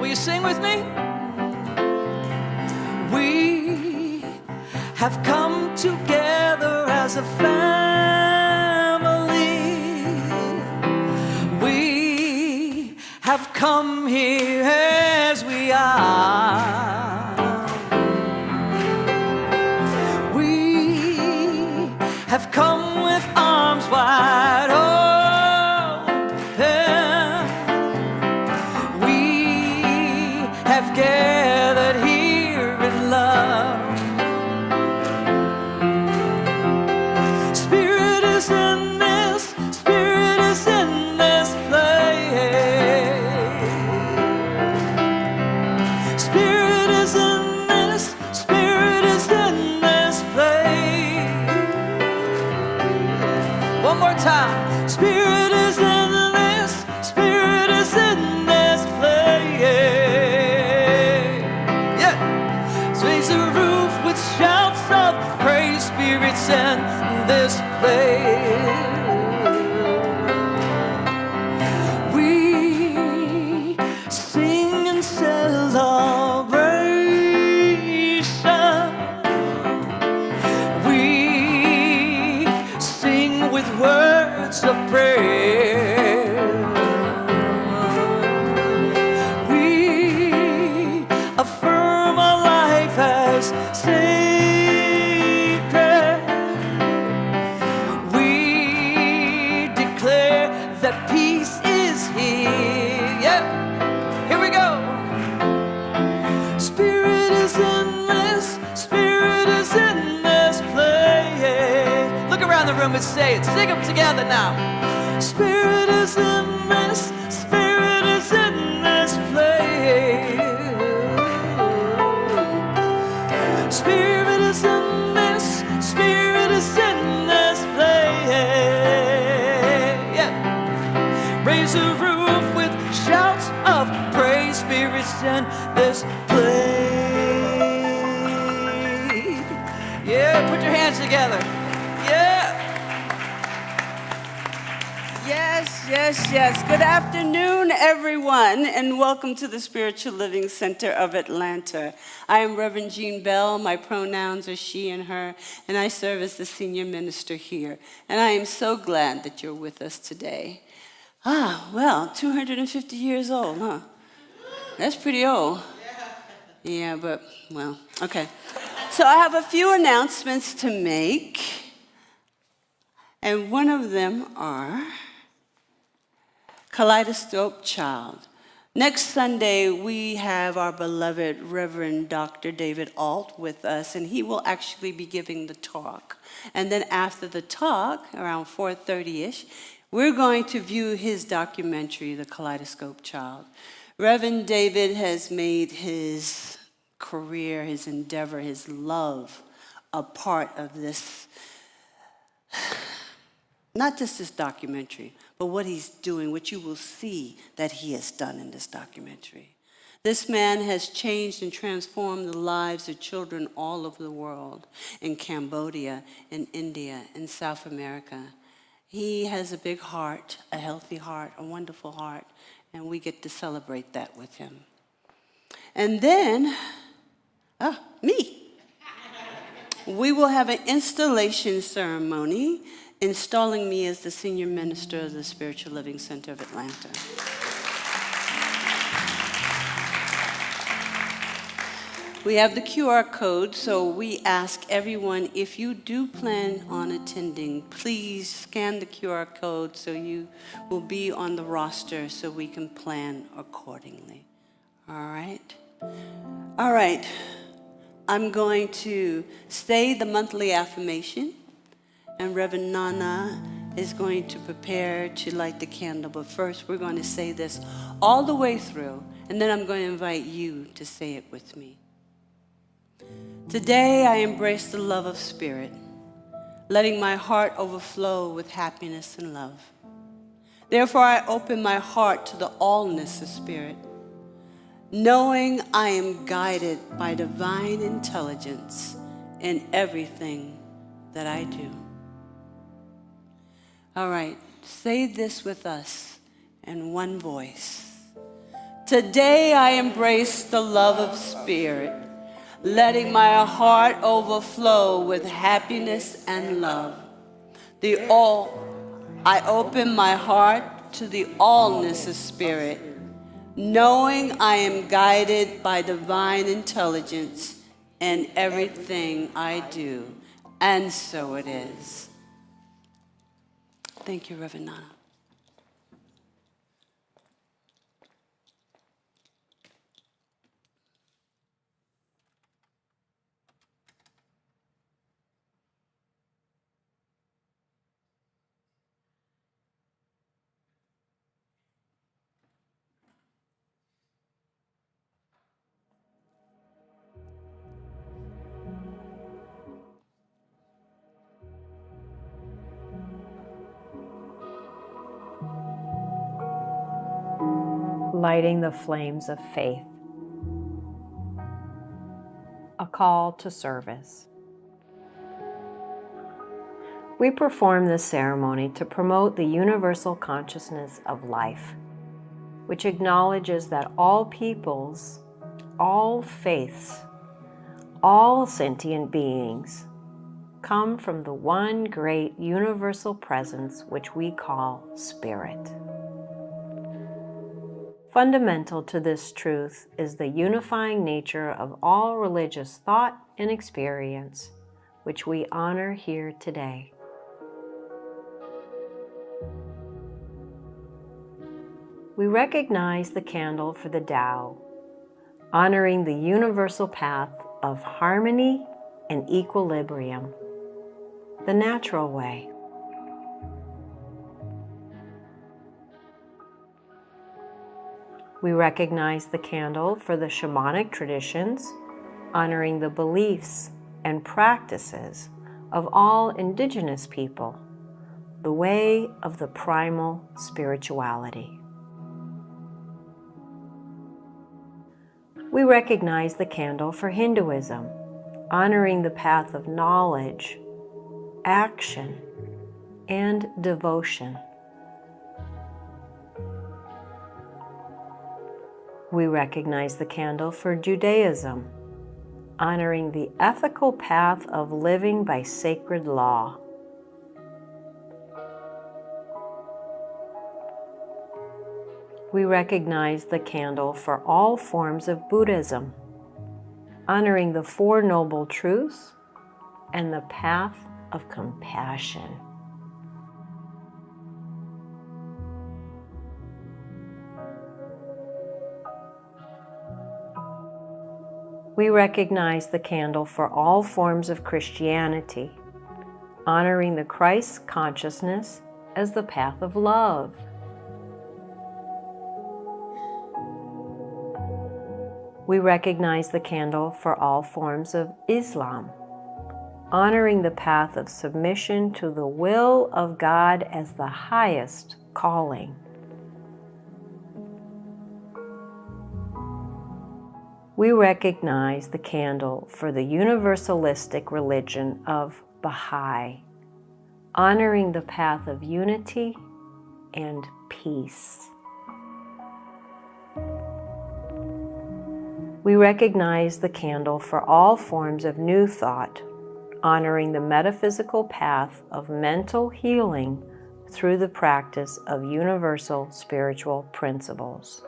Will you sing with me? We have come together as a family. We have come here as we are. We have come with arms wide open. We have gathered here in love. Spirit is in this, Spirit is in this place. Spirit is in this, Spirit is in this place. One more time. Spirit is in this, Spirit is in this place. Yeah. Raise the roof with shouts of praise. Spirit's in this place. We sing in celebration. We sing with words of prayer. We affirm our life as sacred. We declare that peace is here. Yeah, here we go. Spirit is in this, Spirit is in this place. Look around the room and say it. Sing them together now. Spirit is in this, Spirit is in this place. Spirit is in this, Spirit is in this place. Yeah. Raise the roof with shouts of praise. Spirit's in this place. Yeah, put your hands together. Yeah. Yes, yes, yes. Good afternoon, everyone, and welcome to the Spiritual Living Center of Atlanta. I am Reverend Jean Bell. My pronouns are she and her, and I serve as the senior minister here. And I am so glad that you're with us today. Well, 250 years old, huh? That's pretty old. Yeah, but, well, okay. So I have a few announcements to make, and one of them are Kaleidoscope Child. Next Sunday, we have our beloved Reverend Dr. David Alt with us, and he will actually be giving the talk. And then after the talk, around 4:30-ish, we're going to view his documentary, The Kaleidoscope Child. Reverend David has made his career, his endeavor, his love a part of this, not just this documentary, but what he's doing, what you will see that he has done in this documentary. This man has changed and transformed the lives of children all over the world, in Cambodia, in India, in South America. He has a big heart, a healthy heart, a wonderful heart, and we get to celebrate that with him. And then, me. We will have an installation ceremony installing me as the senior minister of the Spiritual Living Center of Atlanta. We have the QR code, so we ask everyone, if you do plan on attending, please scan the QR code so you will be on the roster so we can plan accordingly. All right? All right. I'm going to say the monthly affirmation, and Reverend Nana is going to prepare to light the candle. But first, we're going to say this all the way through, and then I'm going to invite you to say it with me. Today, I embrace the love of Spirit, letting my heart overflow with happiness and love. Therefore, I open my heart to the allness of Spirit, knowing I am guided by divine intelligence in everything that I do. All right, say this with us in one voice. Today I embrace the love of Spirit, letting my heart overflow with happiness and love. I open my heart to the allness of Spirit, knowing I am guided by divine intelligence in everything I do. And so it is. Thank you, Reverend Nana. Lighting the flames of faith. A call to service. We perform this ceremony to promote the universal consciousness of life, which acknowledges that all peoples, all faiths, all sentient beings come from the one great universal presence which we call Spirit. Fundamental to this truth is the unifying nature of all religious thought and experience, which we honor here today. We recognize the candle for the Tao, honoring the universal path of harmony and equilibrium, the natural way. We recognize the candle for the shamanic traditions, honoring the beliefs and practices of all indigenous people, the way of the primal spirituality. We recognize the candle for Hinduism, honoring the path of knowledge, action, and devotion. We recognize the candle for Judaism, honoring the ethical path of living by sacred law. We recognize the candle for all forms of Buddhism, honoring the Four Noble Truths and the path of compassion. We recognize the candle for all forms of Christianity, honoring the Christ consciousness as the path of love. We recognize the candle for all forms of Islam, honoring the path of submission to the will of God as the highest calling. We recognize the candle for the universalistic religion of Baha'i, honoring the path of unity and peace. We recognize the candle for all forms of New Thought, honoring the metaphysical path of mental healing through the practice of universal spiritual principles.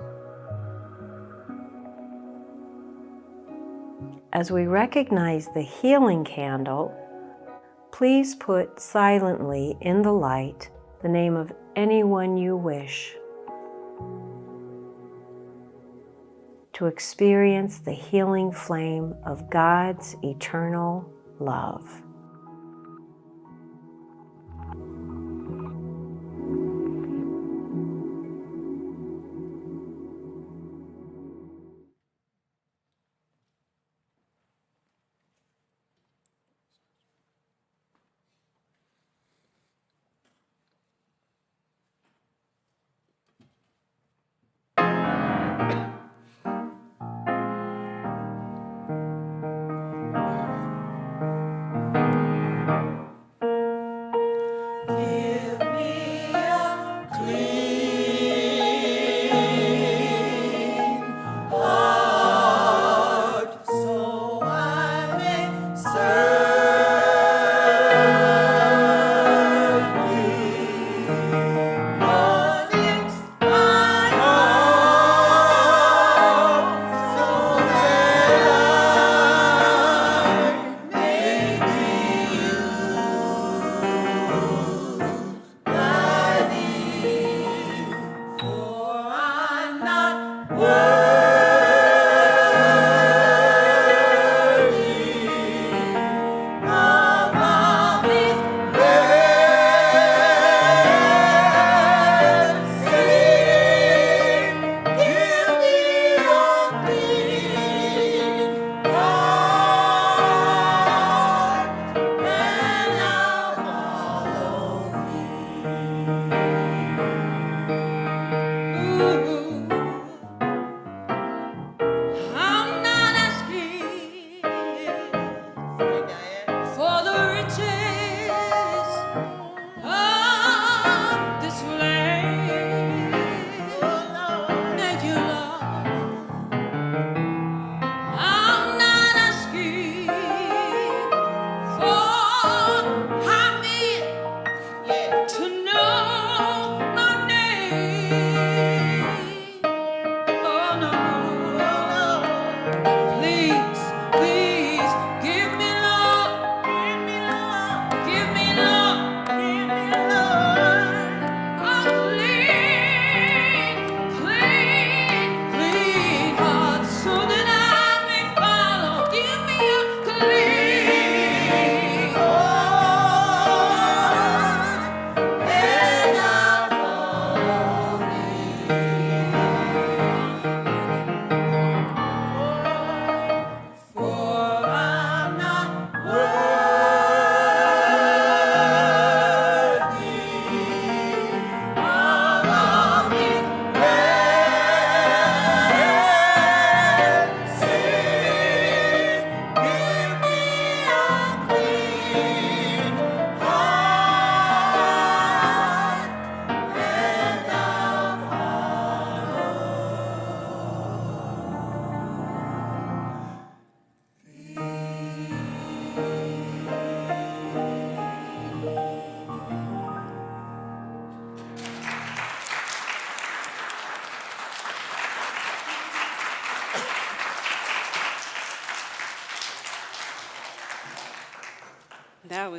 As we recognize the healing candle, please put silently in the light the name of anyone you wish to experience the healing flame of God's eternal love.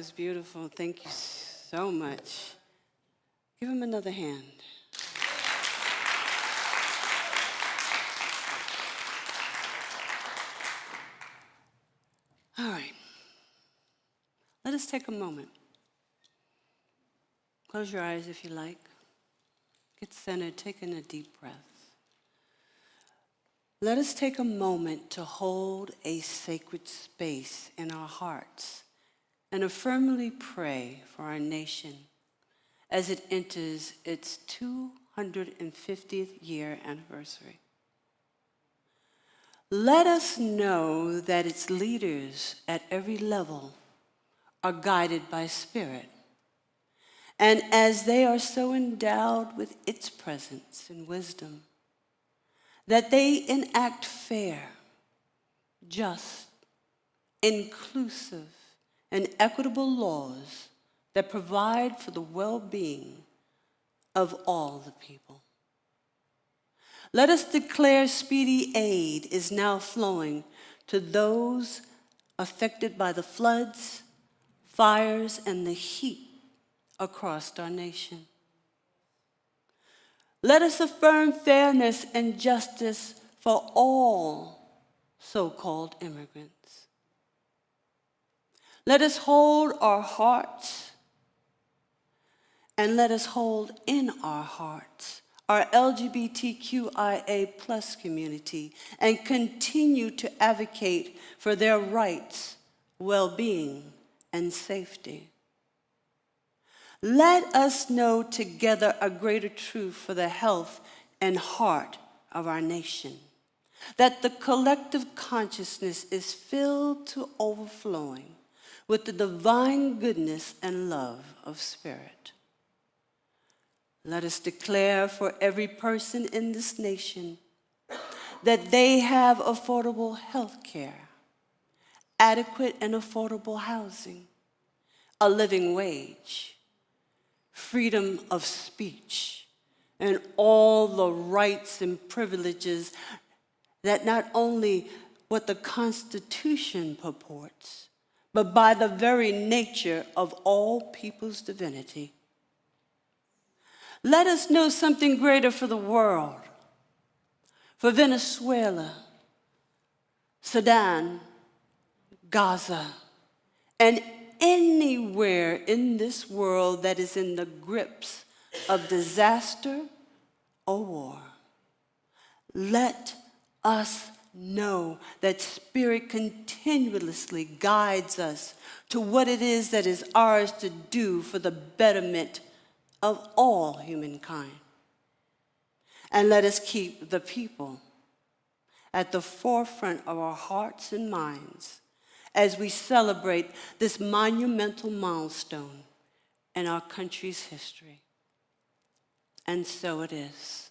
was beautiful. Thank you so much. Give him another hand. All right. Let us take a moment. Close your eyes if you like. Get centered, take in a deep breath. Let us take a moment to hold a sacred space in our hearts and affirmably pray for our nation as it enters its 250th year anniversary. Let us know that its leaders at every level are guided by Spirit, and as they are so endowed with its presence and wisdom, that they enact fair, just, inclusive, and equitable laws that provide for the well-being of all the people. Let us declare speedy aid is now flowing to those affected by the floods, fires, and the heat across our nation. Let us affirm fairness and justice for all so-called immigrants. Let us hold our hearts and let us hold in our hearts our LGBTQIA plus community and continue to advocate for their rights, well-being, and safety. Let us know together a greater truth for the health and heart of our nation, that the collective consciousness is filled to overflowing with the divine goodness and love of Spirit. Let us declare for every person in this nation that they have affordable health care, adequate and affordable housing, a living wage, freedom of speech, and all the rights and privileges that not only what the Constitution purports, but by the very nature of all people's divinity. Let us know something greater for the world, for Venezuela, Sudan, Gaza, and anywhere in this world that is in the grips of disaster or war. Let us know that Spirit continuously guides us to what it is that is ours to do for the betterment of all humankind. And let us keep the people at the forefront of our hearts and minds as we celebrate this monumental milestone in our country's history. And so it is.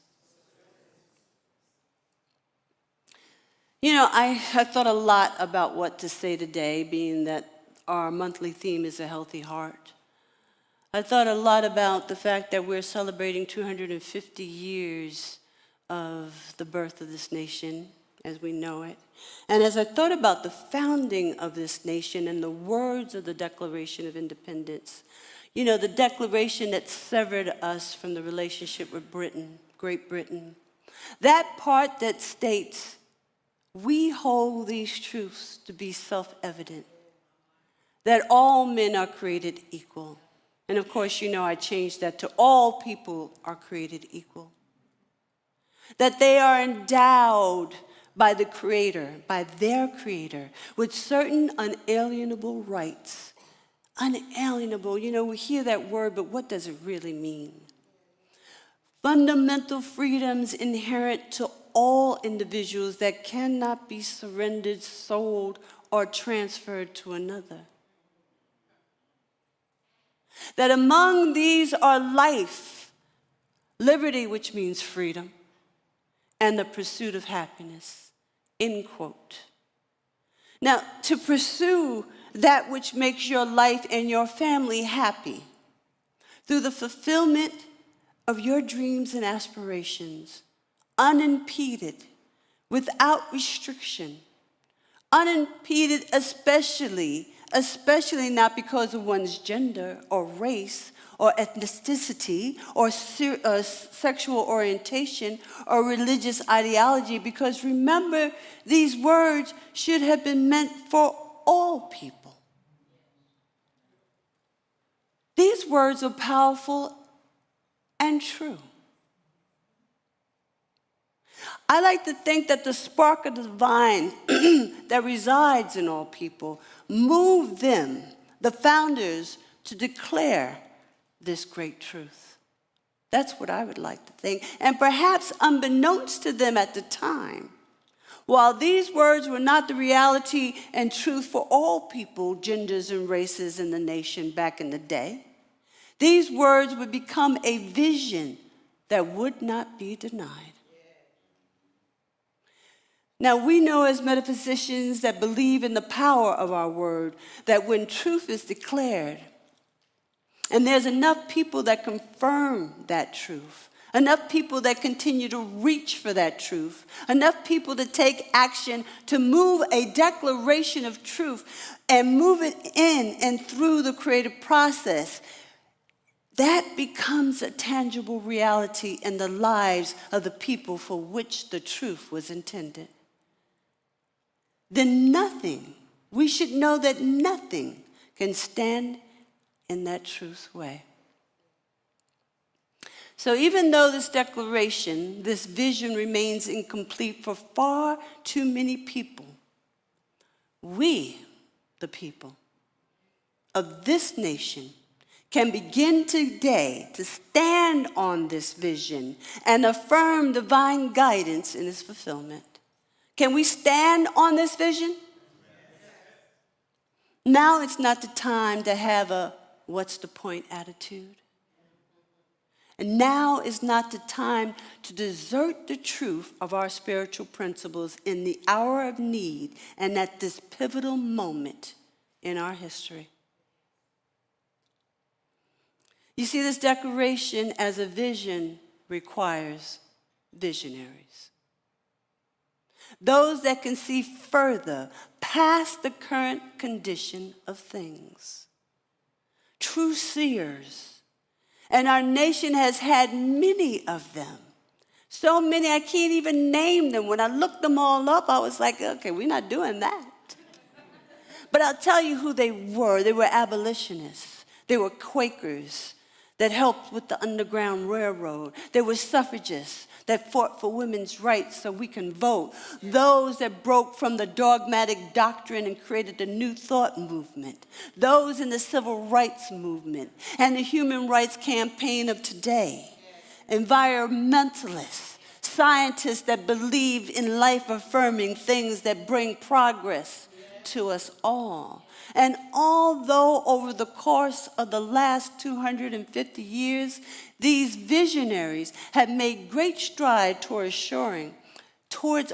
You know, I thought a lot about what to say today, being that our monthly theme is a healthy heart. I thought a lot about the fact that we're celebrating 250 years of the birth of this nation as we know it. And as I thought about the founding of this nation and the words of the Declaration of Independence, you know, the declaration that severed us from the relationship with Britain, Great Britain, that part that states, we hold these truths to be self-evident, that all men are created equal. And of course, you know, I changed that to all people are created equal. That they are endowed by the Creator, by their Creator, with certain unalienable rights. Unalienable, you know, we hear that word, but what does it really mean? Fundamental freedoms inherent to all individuals that cannot be surrendered, sold, or transferred to another. That among these are life, liberty, which means freedom, and the pursuit of happiness, end quote. Now, to pursue that which makes your life and your family happy through the fulfillment of your dreams and aspirations, unimpeded, without restriction, unimpeded especially especially not because of one's gender or race or ethnicity or sexual orientation or religious ideology, because remember, these words should have been meant for all people. These words are powerful and true. I like to think that the spark of the divine that resides in all people moved them, the founders, to declare this great truth. That's what I would like to think. And perhaps unbeknownst to them at the time, while these words were not the reality and truth for all people, genders, and races in the nation back in the day, these words would become a vision that would not be denied. Now, we know as metaphysicians that believe in the power of our word, that when truth is declared, and there's enough people that confirm that truth, enough people that continue to reach for that truth, enough people to take action to move a declaration of truth and move it in and through the creative process, that becomes a tangible reality in the lives of the people for which the truth was intended. Then nothing, we should know that nothing can stand in that truth's way. So even though this declaration, this vision remains incomplete for far too many people, we, the people of this nation, can begin today to stand on this vision and affirm divine guidance in its fulfillment. Can we stand on this vision? Now it's not the time to have a what's the point attitude. And now is not the time to desert the truth of our spiritual principles in the hour of need and at this pivotal moment in our history. You see, this declaration as a vision requires visionaries. Those that can see further past the current condition of things. True seers. And our nation has had many of them. So many, I can't even name them. When I looked them all up, I was like, okay, we're not doing that. But I'll tell you who they were. They were abolitionists. They were Quakers that helped with the Underground Railroad. They were suffragists that fought for women's rights so we can vote. Those that broke from the dogmatic doctrine and created the New Thought movement. Those in the Civil Rights movement and the Human Rights Campaign of today. Environmentalists, scientists that believe in life-affirming things that bring progress to us all. And although over the course of the last 250 years, these visionaries have made great stride towards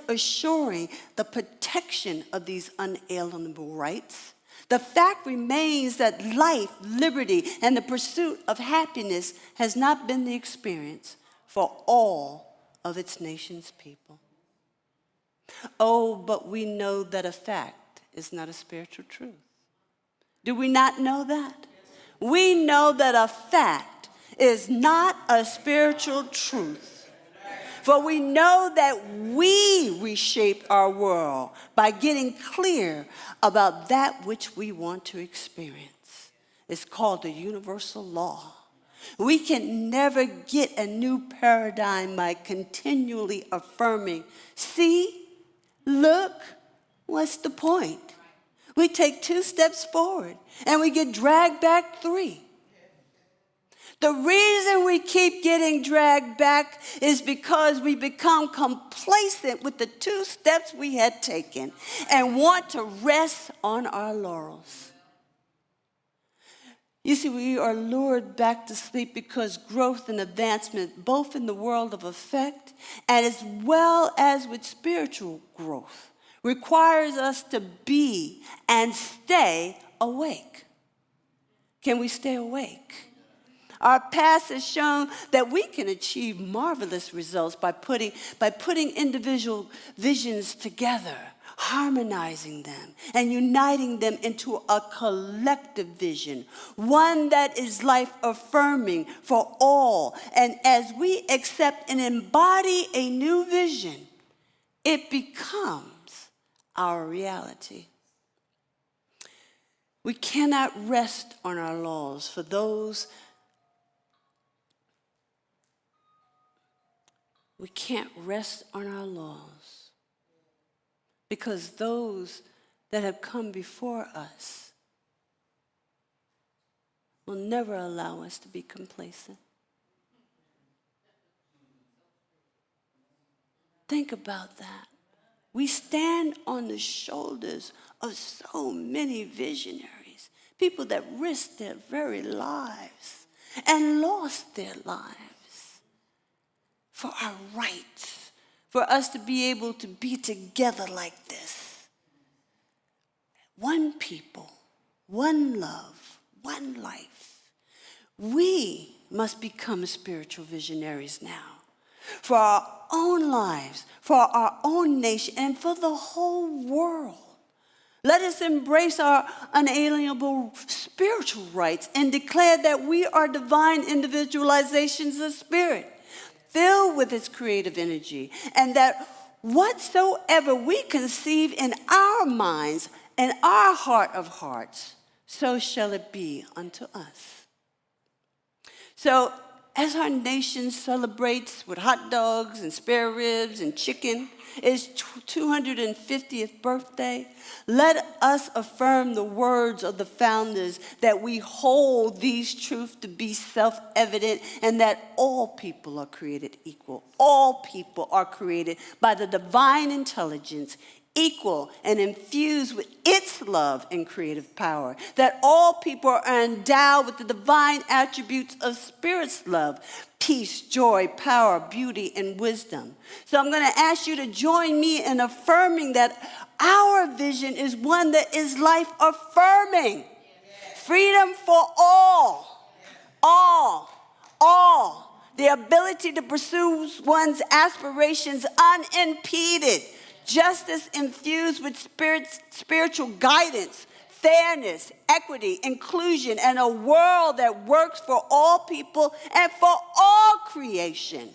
assuring the protection of these unalienable rights, the fact remains that life, liberty, and the pursuit of happiness has not been the experience for all of its nation's people. Oh, but we know that a fact is not a spiritual truth. Do we not know that? We know that a fact is not a spiritual truth. For we know that we reshape our world by getting clear about that which we want to experience. It's called the universal law. We can never get a new paradigm by continually affirming, see, look, what's the point? We take 2 steps forward and we get dragged back 3. The reason we keep getting dragged back is because we become complacent with the 2 steps we had taken and want to rest on our laurels. You see, we are lured back to sleep because growth and advancement, both in the world of effect and as well as with spiritual growth, requires us to be and stay awake. Can we stay awake? Our past has shown that we can achieve marvelous results by putting individual visions together, harmonizing them and uniting them into a collective vision, one that is life-affirming for all. And as we accept and embody a new vision, it becomes our reality. We cannot rest on our laurels for those. We can't rest on our laurels because those that have come before us will never allow us to be complacent. Think about that. We stand on the shoulders of so many visionaries, people that risked their very lives and lost their lives for our rights, for us to be able to be together like this. One people, one love, one life. We must become spiritual visionaries now for our own lives, for our own nation, and for the whole world. Let us embrace our unalienable spiritual rights and declare that we are divine individualizations of spirit, filled with its creative energy, and that whatsoever we conceive in our minds and our heart of hearts, so shall it be unto us. So, as our nation celebrates with hot dogs and spare ribs and chicken its 250th birthday, let us affirm the words of the founders that we hold these truths to be self-evident and that all people are created equal. All people are created by the divine intelligence, equal and infused with its love and creative power, that all people are endowed with the divine attributes of Spirit's love, peace, joy, power, beauty, and wisdom. So I'm going to ask you to join me in affirming that our vision is one that is life-affirming. Freedom for all. The ability to pursue one's aspirations unimpeded. Justice infused with spiritual guidance, fairness, equity, inclusion, and a world that works for all people and for all creation.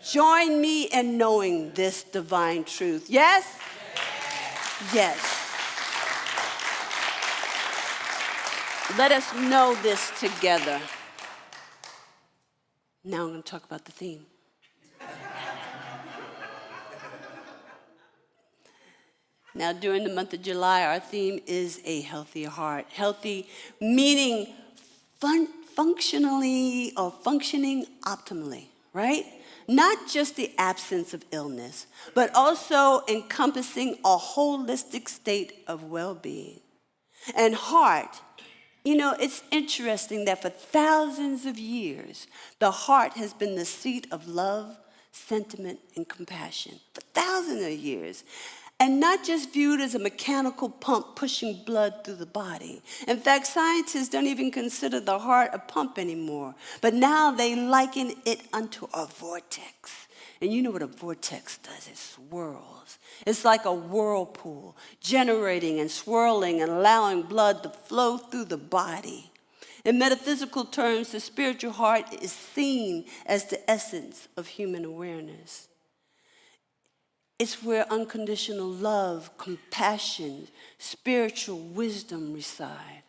Join me in knowing this divine truth. Yes? Yes. Let us know this together. Now I'm going to talk about the theme. Now, during the month of July, our theme is a healthy heart. Healthy meaning functionally or functioning optimally, right? Not just the absence of illness, but also encompassing a holistic state of well-being. And heart, you know, it's interesting that for thousands of years, the heart has been the seat of love, sentiment, and compassion. For thousands of years. And not just viewed as a mechanical pump pushing blood through the body. In fact, scientists don't even consider the heart a pump anymore. But now they liken it unto a vortex. And you know what a vortex does? It swirls. It's like a whirlpool, generating and swirling and allowing blood to flow through the body. In metaphysical terms, the spiritual heart is seen as the essence of human awareness. It's where unconditional love, compassion, spiritual wisdom reside.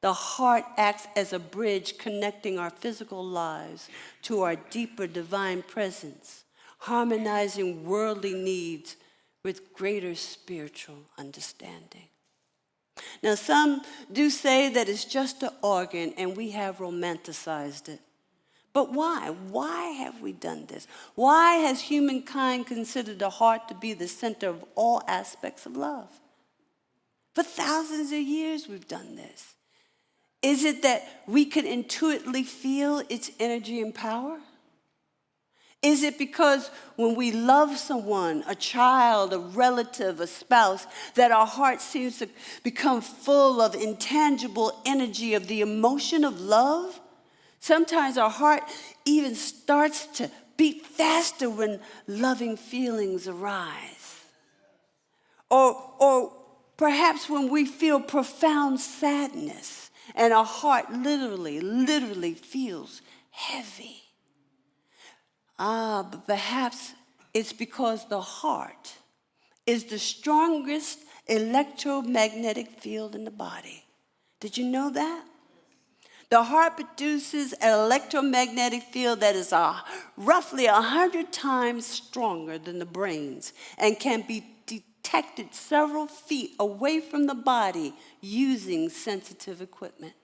The heart acts as a bridge connecting our physical lives to our deeper divine presence, harmonizing worldly needs with greater spiritual understanding. Now, some do say that it's just an organ and we have romanticized it. But why? Why have we done this? Why has humankind considered the heart to be the center of all aspects of love? For thousands of years we've done this. Is it that we can intuitively feel its energy and power? Is it because when we love someone, a child, a relative, a spouse, that our heart seems to become full of intangible energy of the emotion of love? Sometimes our heart even starts to beat faster when loving feelings arise. Or perhaps when we feel profound sadness and our heart literally feels heavy. But perhaps it's because the heart is the strongest electromagnetic field in the body. Did you know that? The heart produces an electromagnetic field that is roughly 100 times stronger than the brain's and can be detected several feet away from the body using sensitive equipment.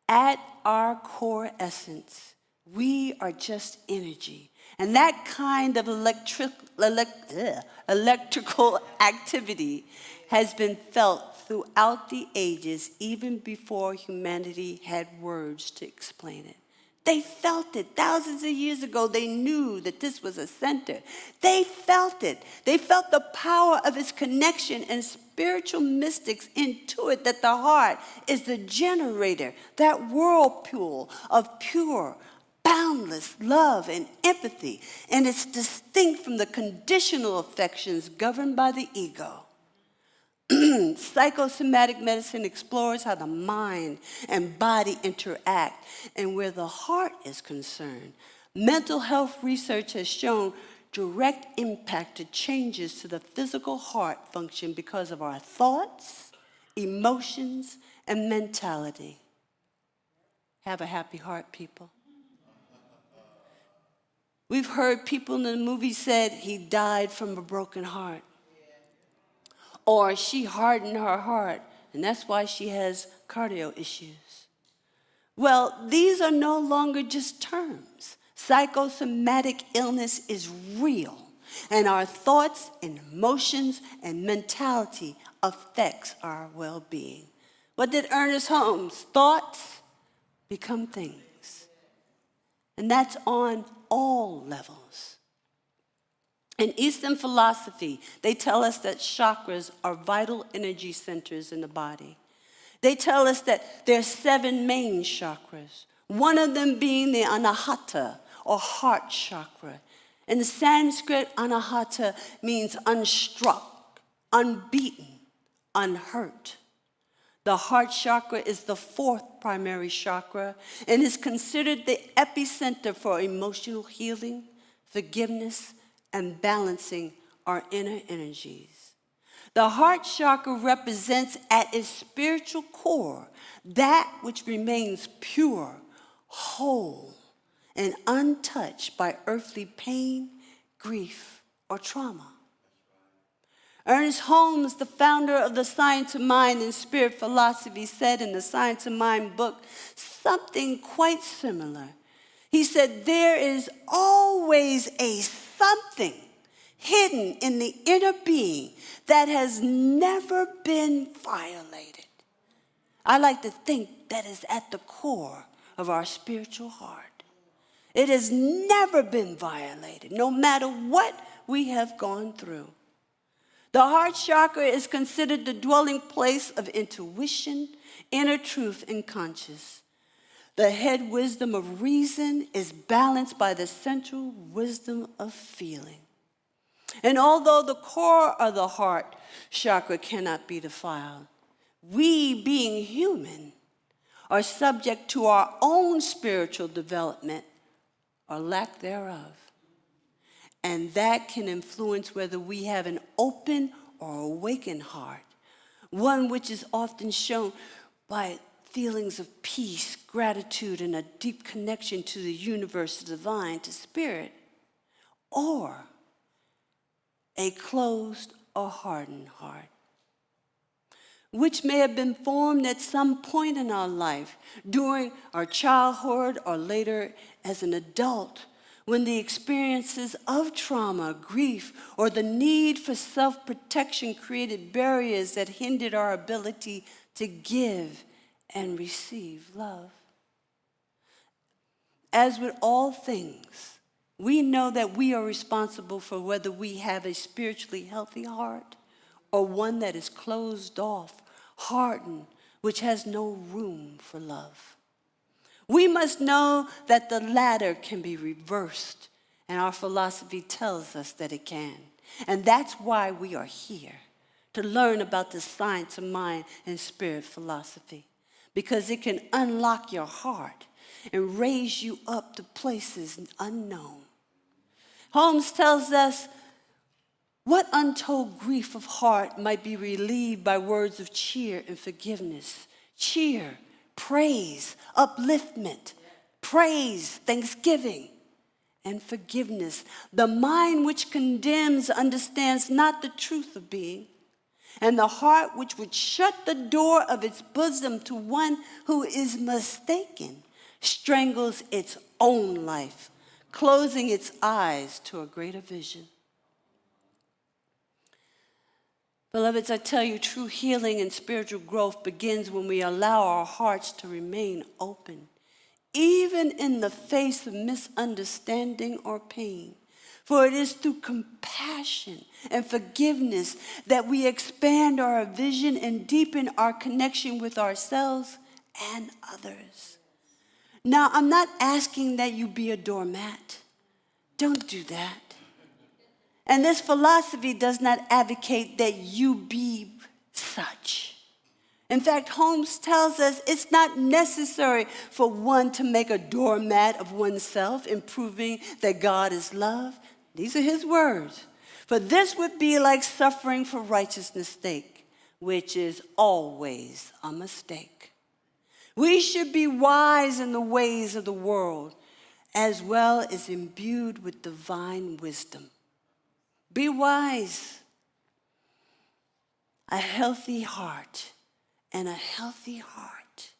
At our core essence, we are just energy. And that kind of electrical activity has been felt throughout the ages, even before humanity had words to explain it. They felt it. Thousands of years ago, they knew that this was a center. They felt it. They felt the power of its connection, and spiritual mystics intuit that the heart is the generator, that whirlpool of pure, boundless love and empathy, and it's distinct from the conditional affections governed by the ego. Psychosomatic medicine explores how the mind and body interact, and where the heart is concerned, mental health research has shown direct impact to changes to the physical heart function because of our thoughts, emotions, and mentality. Have a happy heart, people. We've heard people in the movie said he died from a broken heart. Or she hardened her heart, and that's why she has cardio issues. Well, these are no longer just terms. Psychosomatic illness is real, and our thoughts and emotions and mentality affects our well-being. What did Ernest Holmes? Thoughts become things. And that's on all levels. In Eastern philosophy, they tell us that chakras are vital energy centers in the body. They tell us that there are 7 main chakras, one of them being the anahata, or heart chakra. In the Sanskrit, anahata means unstruck, unbeaten, unhurt. The heart chakra is the 4th primary chakra and is considered the epicenter for emotional healing, forgiveness, and balancing our inner energies. The heart chakra represents at its spiritual core that which remains pure, whole, and untouched by earthly pain, grief, or trauma. Ernest Holmes, the founder of the Science of Mind and Spirit philosophy, said in the Science of Mind book something quite similar. He said, there is always a something hidden in the inner being that has never been violated. I like to think that is at the core of our spiritual heart. It has never been violated, no matter what we have gone through. The heart chakra is considered the dwelling place of intuition, inner truth, and conscience. The head wisdom of reason is balanced by the central wisdom of feeling. And although the core of the heart chakra cannot be defiled, we, being human, are subject to our own spiritual development or lack thereof. And that can influence whether we have an open or awakened heart, one which is often shown by feelings of peace, gratitude, and a deep connection to the universe, the divine, to spirit, or a closed or hardened heart, which may have been formed at some point in our life, during our childhood or later as an adult, when the experiences of trauma, grief, or the need for self-protection created barriers that hindered our ability to give and receive love. As with all things, we know that we are responsible for whether we have a spiritually healthy heart or one that is closed off, hardened, which has no room for love. We must know that the latter can be reversed, and our philosophy tells us that it can. And that's why we are here, to learn about the science of mind and spirit philosophy, because it can unlock your heart and raise you up to places unknown. Holmes tells us what untold grief of heart might be relieved by words of cheer and forgiveness. Cheer, praise, upliftment, praise, thanksgiving, and forgiveness. The mind which condemns understands not the truth of being, and the heart which would shut the door of its bosom to one who is mistaken strangles its own life, closing its eyes to a greater vision. Beloveds, I tell you, true healing and spiritual growth begins when we allow our hearts to remain open, even in the face of misunderstanding or pain. For it is through compassion and forgiveness that we expand our vision and deepen our connection with ourselves and others. Now, I'm not asking that you be a doormat. Don't do that. And this philosophy does not advocate that you be such. In fact, Holmes tells us it's not necessary for one to make a doormat of oneself, improving that God is love. These are his words. For this would be like suffering for righteousness' sake, which is always a mistake. We should be wise in the ways of the world, as well as imbued with divine wisdom. Be wise. A healthy heart and a healthy heart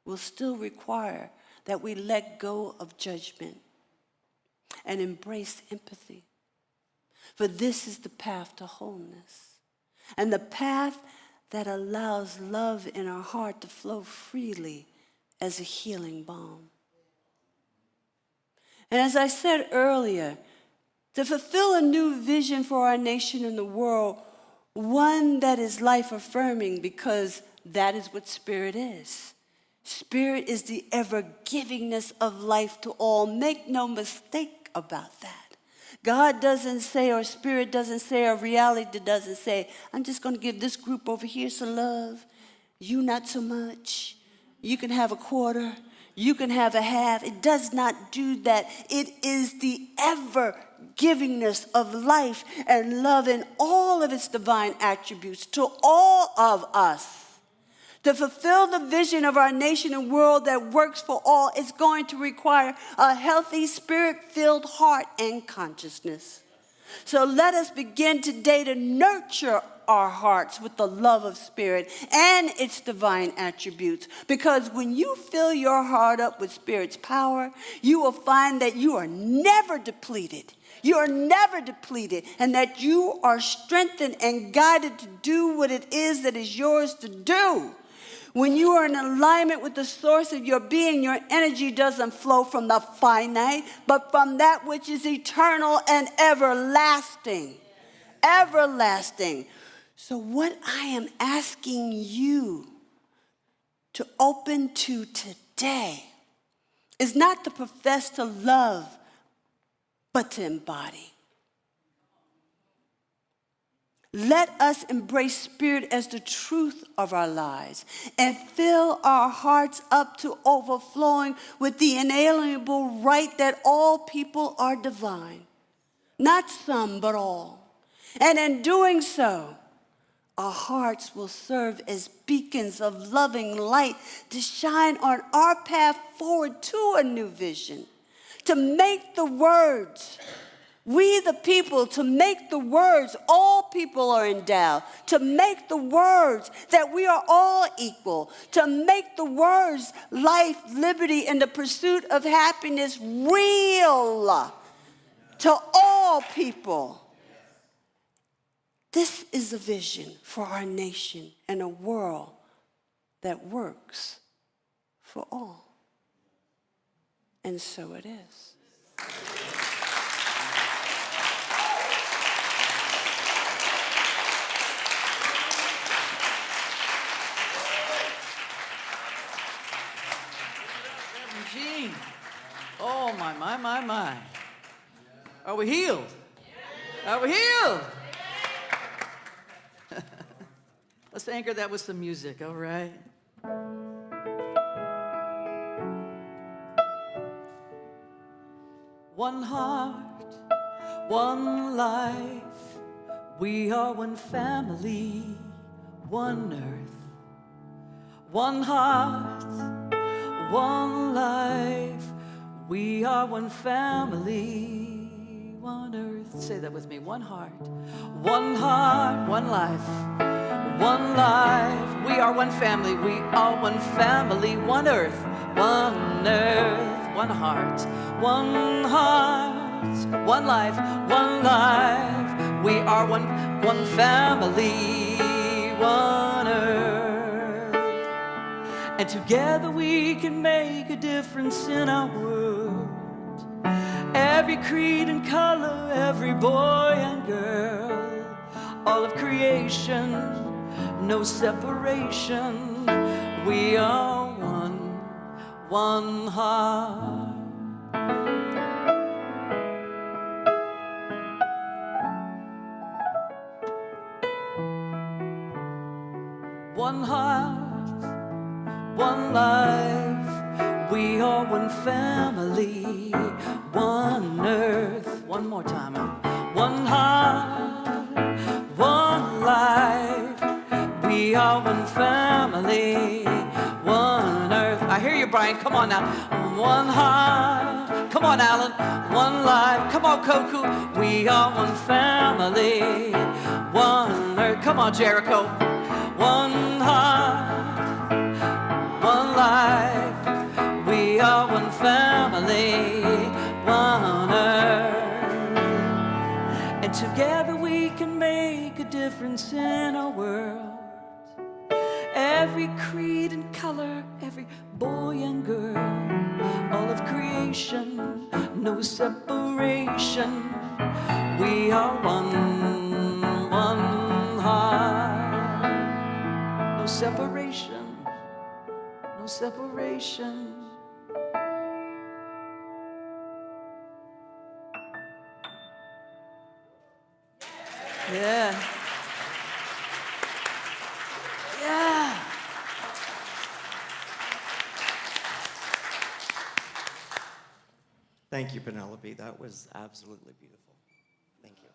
will still require that we let go of judgment and embrace empathy. For this is the path to wholeness, and the path that allows love in our heart to flow freely as a healing balm. And as I said earlier, to fulfill a new vision for our nation and the world, one that is life-affirming, because that is what spirit is. Spirit is the ever-givingness of life to all. Make no mistake about that. God doesn't say, or spirit doesn't say, or reality doesn't say, I'm just going to give this group over here some love. You not so much. You can have a quarter. You can have a half. It does not do that. It is the ever-givingness of life and love in all of its divine attributes to all of us. To fulfill the vision of our nation and world that works for all, it's going to require a healthy, spirit-filled heart and consciousness. So let us begin today to nurture our hearts with the love of spirit and its divine attributes. Because when you fill your heart up with spirit's power, you will find that you are never depleted. You are never depleted, and that you are strengthened and guided to do what it is that is yours to do. When you are in alignment with the source of your being, your energy doesn't flow from the finite, but from that which is eternal and everlasting. Everlasting. So what I am asking you to open to today is not to profess to love, but to embody. Let us embrace spirit as the truth of our lives and fill our hearts up to overflowing with the inalienable right that all people are divine. Not some, but all. And in doing so, our hearts will serve as beacons of loving light to shine on our path forward to a new vision, to make the words, we the people, to make the words all people are endowed, to make the words that we are all equal, to make the words life, liberty, and the pursuit of happiness real to all people. This is a vision for our nation and a world that works for all. And so it is. Gene. Oh, my. Are we healed? Are we healed? Let's anchor that with some music, all right? One heart, one life, we are one family, one earth. One heart, one life, we are one family, one earth. Say that with me. One heart, one life, one life. We are one family, we are one family, one earth, one earth, one heart, one life, one life. We are one family, one earth. And together we can make a difference in our world. Every creed and color, every boy and girl, all of creation, no separation. We are one heart. One heart, one life, we are one family, one earth. One more time. One heart, one life, we are one family, one earth. I hear you, Brian. Come on now. One heart. Come on, Alan. One life. Come on, Koku. We are one family, one earth. Come on, Jericho. One heart, one life, we are one family, one earth. And together we can make a difference in our world. Every creed and color, every boy and girl, all of creation, no separation. We are one heart. No separation, no separation. Yeah. Yeah. Thank you, Penelope. That was absolutely beautiful. Thank you.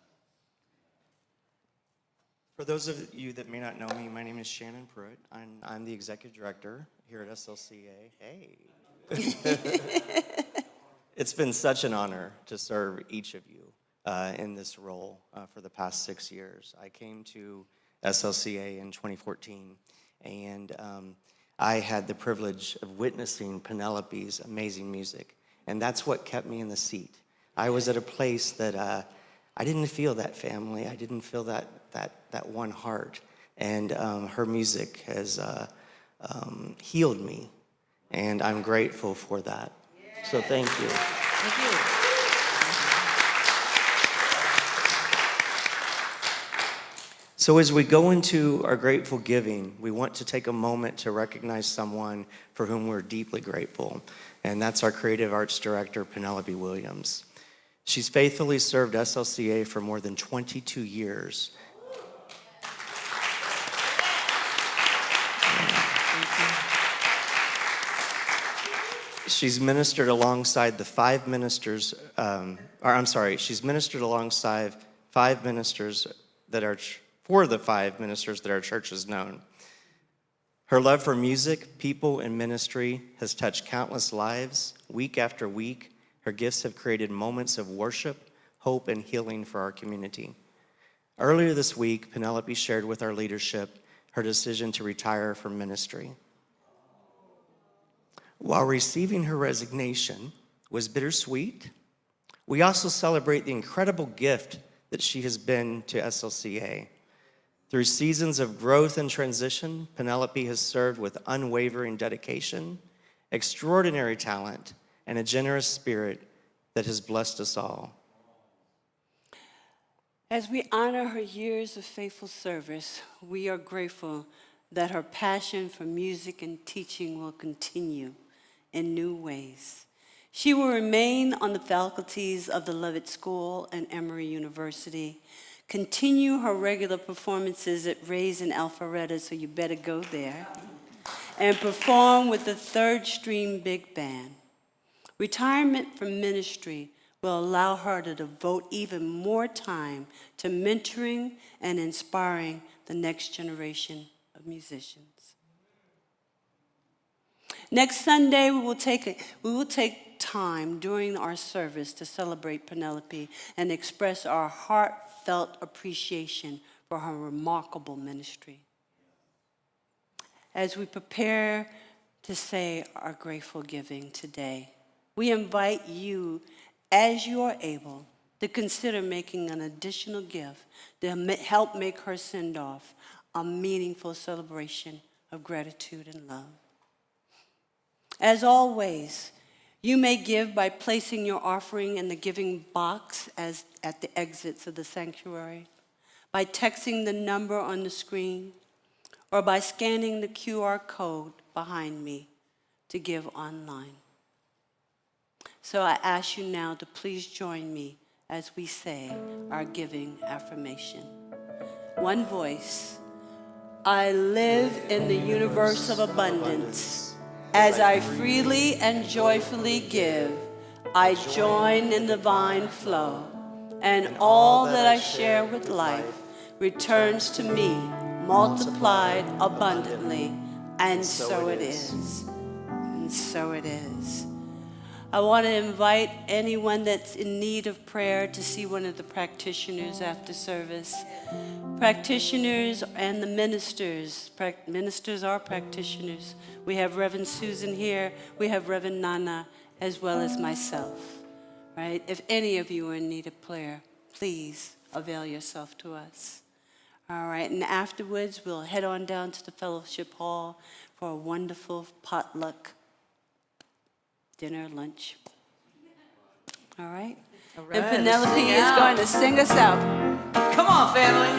For those of you that may not know me, my name is Shannon Pruitt. I'm the executive director here at SLCA. Hey. It's been such an honor to serve each of you in this role for the past 6 years. I came to SLCA in 2014, and I had the privilege of witnessing Penelope's amazing music, and that's what kept me in the seat. I was at a place that I didn't feel that family. I didn't feel that one heart, and her music has healed me, and I'm grateful for that. So thank you. Thank you. So as we go into our grateful giving, we want to take a moment to recognize someone for whom we're deeply grateful, and that's our creative arts director, Penelope Williams. She's faithfully served SLCA for more than 22 years. She's ministered alongside she's ministered alongside 5 ministers that are, for the 5 ministers that our church has known. Her love for music, people, and ministry has touched countless lives. Week after week, her gifts have created moments of worship, hope, and healing for our community. Earlier this week, Penelope shared with our leadership her decision to retire from ministry. While receiving her resignation was bittersweet, we also celebrate the incredible gift that she has been to SLCA. Through seasons of growth and transition, Penelope has served with unwavering dedication, extraordinary talent, and a generous spirit that has blessed us all. As we honor her years of faithful service, we are grateful that her passion for music and teaching will continue in new ways. She will remain on the faculties of the Leavitt School and Emory University, continue her regular performances at Ray's in Alpharetta, so you better go there, and perform with the Third Stream Big Band. Retirement from ministry will allow her to devote even more time to mentoring and inspiring the next generation of musicians. Next Sunday, we will take time during our service to celebrate Penelope and express our heartfelt appreciation for her remarkable ministry. As we prepare to say our grateful giving today, we invite you, as you are able, to consider making an additional gift to help make her send-off a meaningful celebration of gratitude and love. As always, you may give by placing your offering in the giving box at the exits of the sanctuary, by texting the number on the screen, or by scanning the QR code behind me to give online. So I ask you now to please join me as we say our giving affirmation. One voice. I live in the universe of abundance. As I freely and joyfully give, I join in the divine flow, and all that I share with life returns to me multiplied abundantly, and so it is. And so it is. I want to invite anyone that's in need of prayer to see one of the practitioners after service. Practitioners and the ministers. Ministers are practitioners. We have Reverend Susan here. We have Reverend Nana, as well as myself. Right? If any of you are in need of prayer, please avail yourself to us. All right, and afterwards we'll head on down to the fellowship hall for a wonderful potluck dinner, lunch. All right? And Penelope is going to sing us out. Come on, family.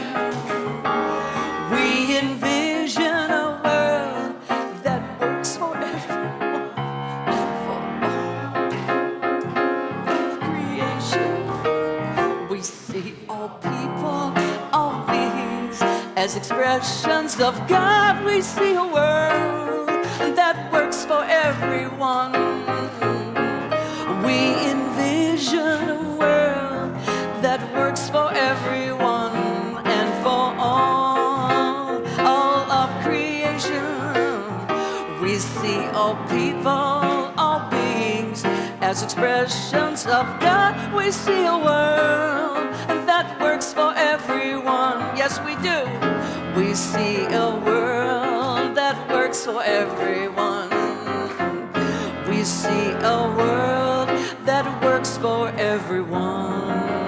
We envision a world that works for everyone and for all of creation. We see all people, all beings as expressions of God. We see a world that works for everyone. We envision a world that works for everyone and for all of creation. We see all people, all beings as expressions of God. We see a world that works for everyone. Yes, we do. We see a world that works for everyone. We see a world that works for everyone.